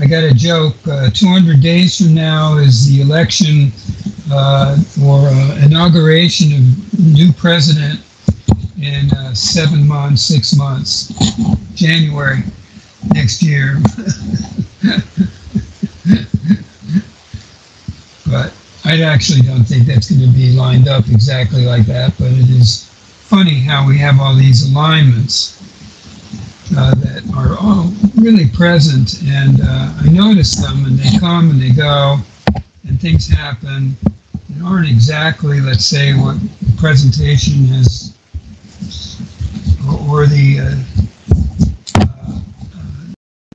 I got a joke. 200 days from now is the election or inauguration of new president in 7 months, 6 months, January next year. But I actually don't think that's going to be lined up exactly like that, but it is funny how we have all these alignments that are all really present, and I notice them, and they come and they go, and things happen that aren't exactly, let's say, what the presentation has, or the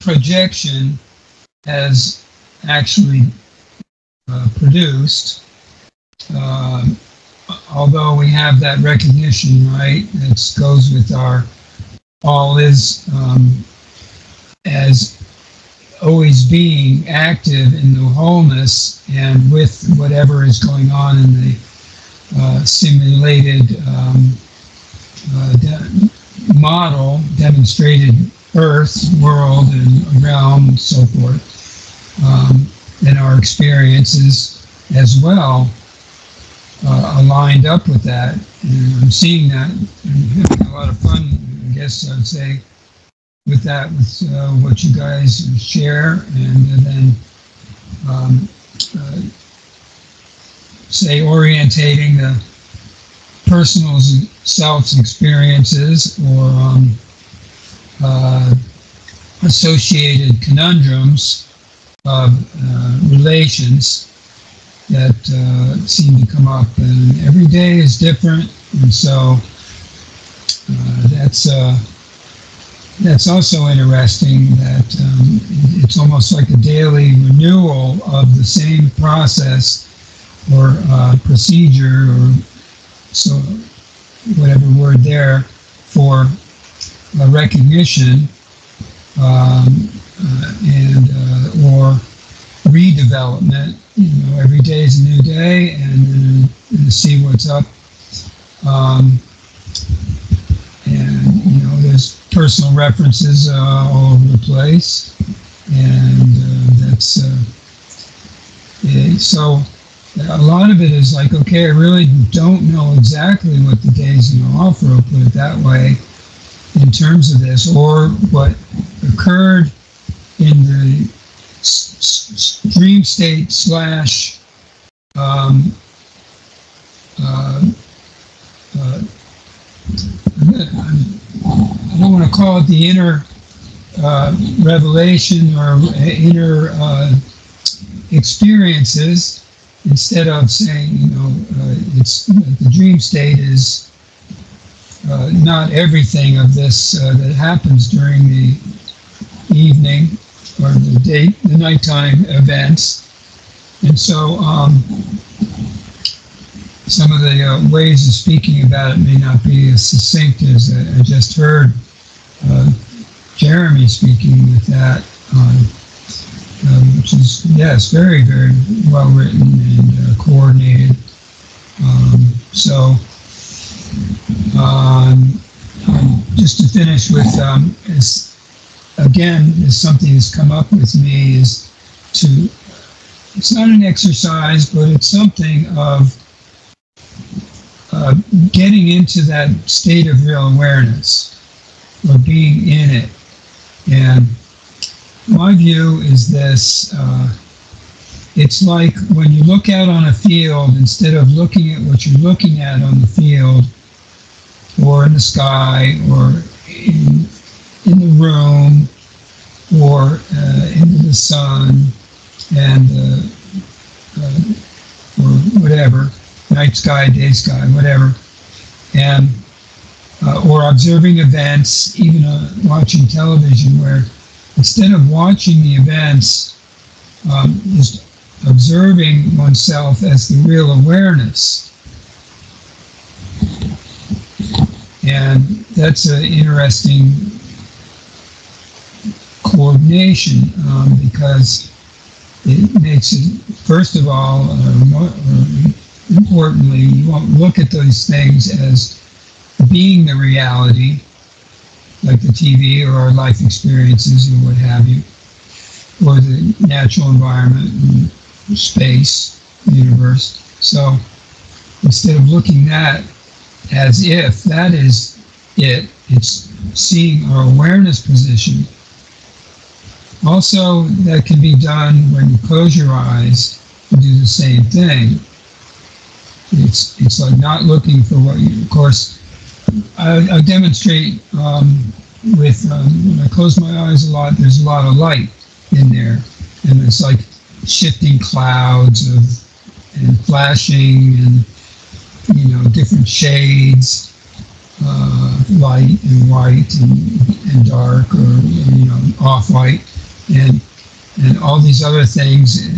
projection has actually produced. Although we have that recognition, right, that goes with our all is as always being active in the wholeness and with whatever is going on in the simulated model, demonstrated Earth, world, and realm, and so forth, and our experiences as well aligned up with that. And I'm seeing that and having a lot of fun, I guess I would say, with that, with what you guys share, and then say orientating the personal self's experiences or associated conundrums of relations that seem to come up, and every day is different, and so that's also interesting, that it's almost like a daily renewal of the same process or procedure, or so whatever word there, for recognition and or redevelopment. You know, every day is a new day, and to see what's up. And you know, there's personal references all over the place, and that's so a lot of it is like, okay, I really don't know exactly what the day's going to offer, I'll put it that way, in terms of this, or what occurred in the dream state slash I don't want to call it the inner revelation or inner experiences, instead of saying, you know, it's the dream state is not everything of this that happens during the evening or the nighttime events. And so some of the ways of speaking about it may not be as succinct as I just heard Jeremy speaking with that, which is, yes, very, very well written and coordinated. So just to finish with, again, is something that's come up with me, is to, it's not an exercise, but it's something of getting into that state of real awareness, or being in it. And my view is this, it's like when you look out on a field, instead of looking at what you're looking at on the field, or in the sky, or in the room, or into the sun, and or whatever, night sky, day sky, whatever, and or observing events, even watching television, where instead of watching the events, just observing oneself as the real awareness. And that's an interesting coordination, because it makes it, first of all, importantly, you won't look at those things as being the reality, like the TV or our life experiences or what have you. or the natural environment, and space, universe. So instead of looking at as if that is it, it's seeing our awareness position. Also, that can be done when you close your eyes and do the same thing. It's like not looking for what you, of course, I demonstrate with, when I close my eyes a lot, there's a lot of light in there. And it's like shifting clouds and flashing and, different shades, light and white and dark, or, off-white, and all these other things.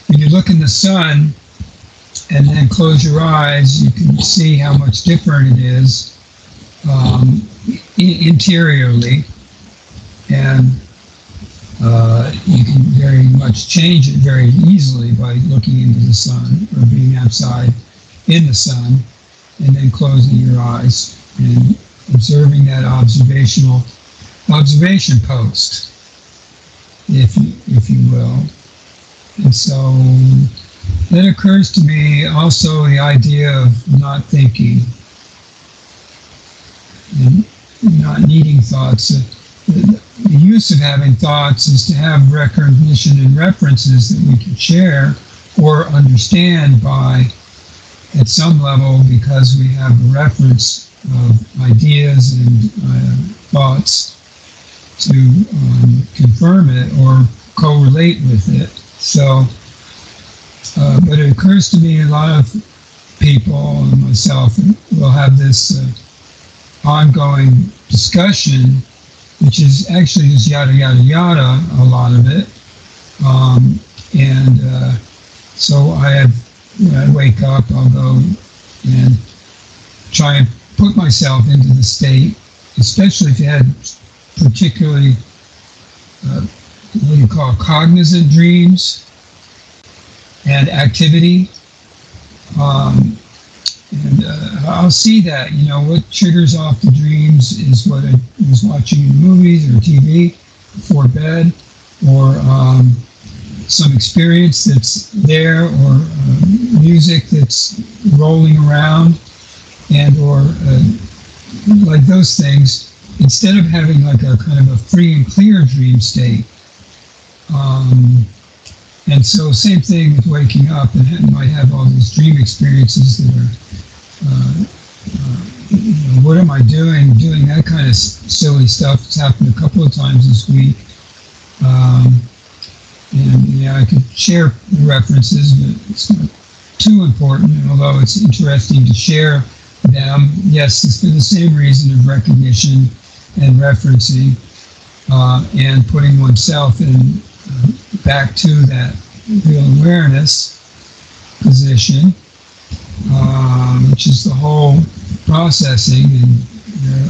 When you look in the sun and then close your eyes, you can see how much different it is interiorly, and you can very much change it very easily by looking into the sun or being outside in the sun and then closing your eyes and observing that observation post, if you will. And so then occurs to me also the idea of not thinking and not needing thoughts. The use of having thoughts is to have recognition and references that we can share or understand by, at some level, because we have a reference of ideas and thoughts to confirm it or correlate with it. So, but it occurs to me a lot of people and myself will have this ongoing discussion, which is actually just yada, yada, yada, a lot of it. So when I wake up, I'll go and try and put myself into the state, especially if you had particularly, what do you call, cognizant dreams and activity. I'll see that, what triggers off the dreams is what I was watching in movies or TV before bed, or some experience that's there, or music that's rolling around, and or like those things, instead of having like a kind of a free and clear dream state. And so same thing with waking up, and might have all these dream experiences that are, what am I doing that kind of silly stuff. It's happened a couple of times this week. I could share references, but it's not too important, although it's interesting to share them. Yes, it's for the same reason of recognition and referencing, and putting oneself in back to that real awareness position, which is the whole processing and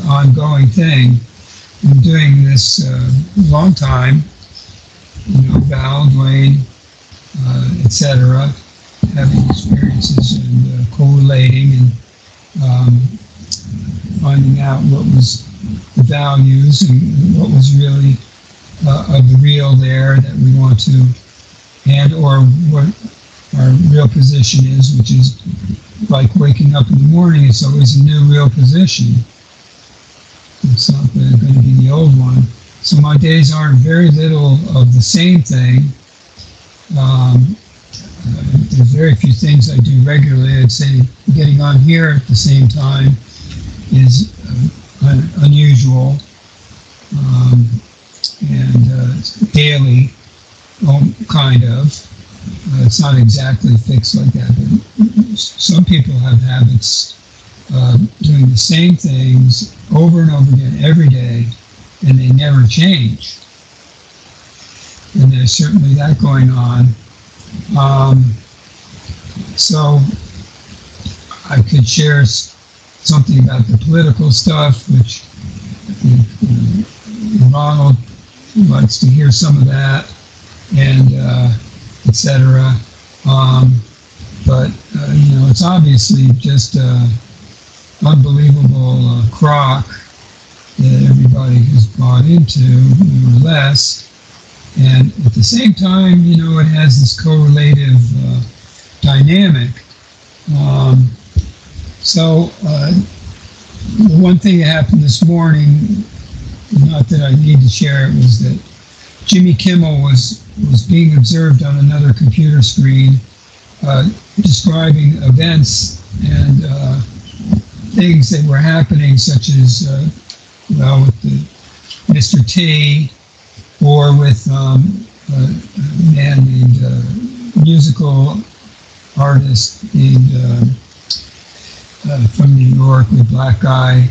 ongoing thing. I'm doing this a long time, Val, DUANE, etc., having experiences and correlating and finding out what was the values and what was really of the real there that we want to, and or what our real position is, which is like waking up in the morning, it's always a new real position. It's not going to be the old one. So my days aren't very little of the same thing. There's very few things I do regularly. I'd say getting on here at the same time is unusual, and daily, kind of. It's not exactly fixed like that, but some people have habits doing the same things over and over again every day, and they never change. And there's certainly that going on. So I could share something about the political stuff, which Ronald likes to hear some of that, and etc. But it's obviously just unbelievable crock that everybody has bought into, more or less. And at the same time, you know, it has this correlative dynamic. The one thing that happened this morning, not that I need to share it, was that Jimmy Kimmel was being observed on another computer screen, describing events and things that were happening, such as, with the Mr. T, or with a man named musical artist named from New York, a black guy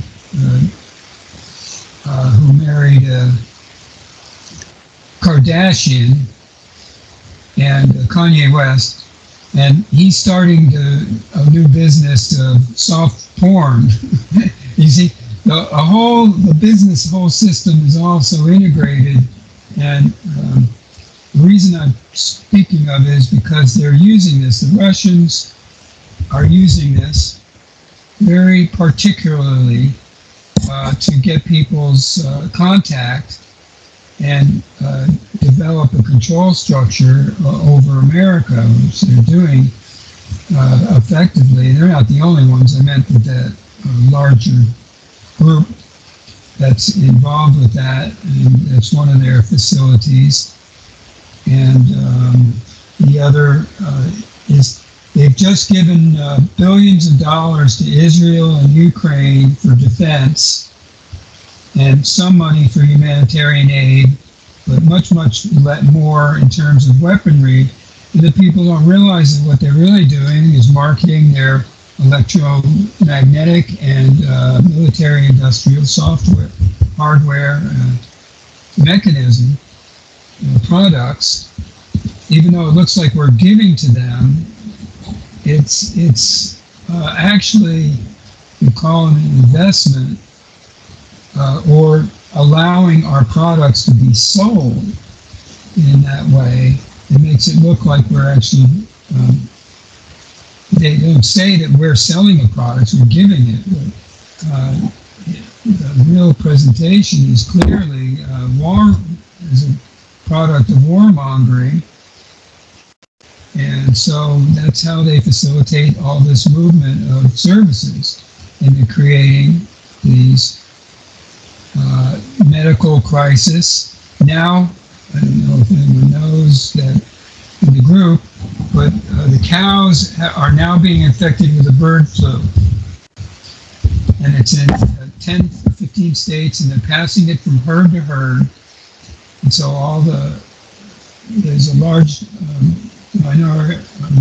who married a Kardashian and Kanye West, and he's starting a new business of soft porn. You see, the business whole system is also integrated, and the reason I'm speaking of it is because they're using this. The Russians are using this very particularly to get people's contact and develop a control structure over America, which they're doing effectively. They're not the only ones. I meant that larger group that's involved with that, and that's one of their facilities. And the other is they've just given billions of dollars to Israel and Ukraine for defense, and some money for humanitarian aid, but much more in terms of weaponry. And the people don't realize that what they're really doing is marketing their electromagnetic and military industrial software, hardware, mechanism, products. Even though it looks like we're giving to them, it's actually, you call it an investment, or allowing our products to be sold in that way. It makes it look like we're actually, they don't say that we're selling a product, we're giving it. But, the real presentation is clearly war is a product of warmongering. And so that's how they facilitate all this movement of services into creating these medical crisis. Now, I don't know if anyone knows that in the group, but the cows are now being infected with a bird flu. And it's in 10 or 15 states, and they're passing it from herd to herd. And so there's a large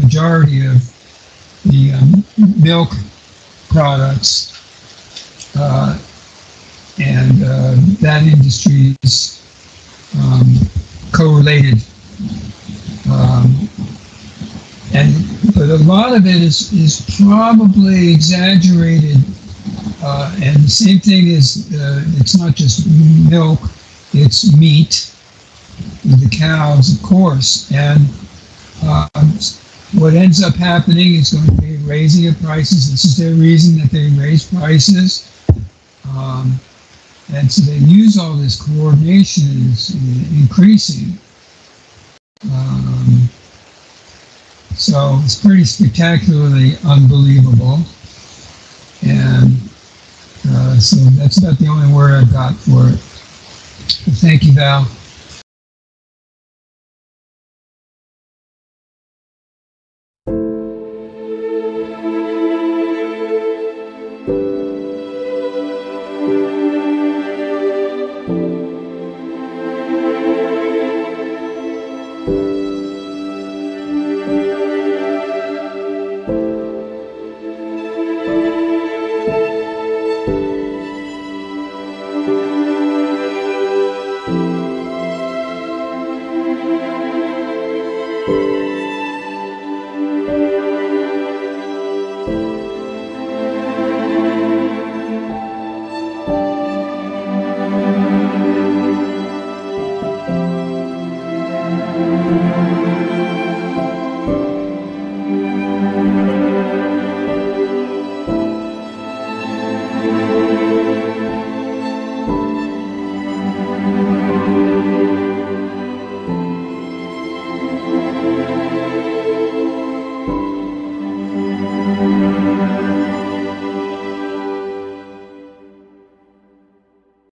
majority of the milk products, and that industry is correlated. But a lot of it is probably exaggerated, and the same thing is, it's not just milk, it's meat, the cows, of course, and what ends up happening is going to be raising of prices. This is their reason that they raise prices. And so they use all this coordination is increasing. So it's pretty spectacularly unbelievable. And so that's about the only word I've got for it. Thank you, Val.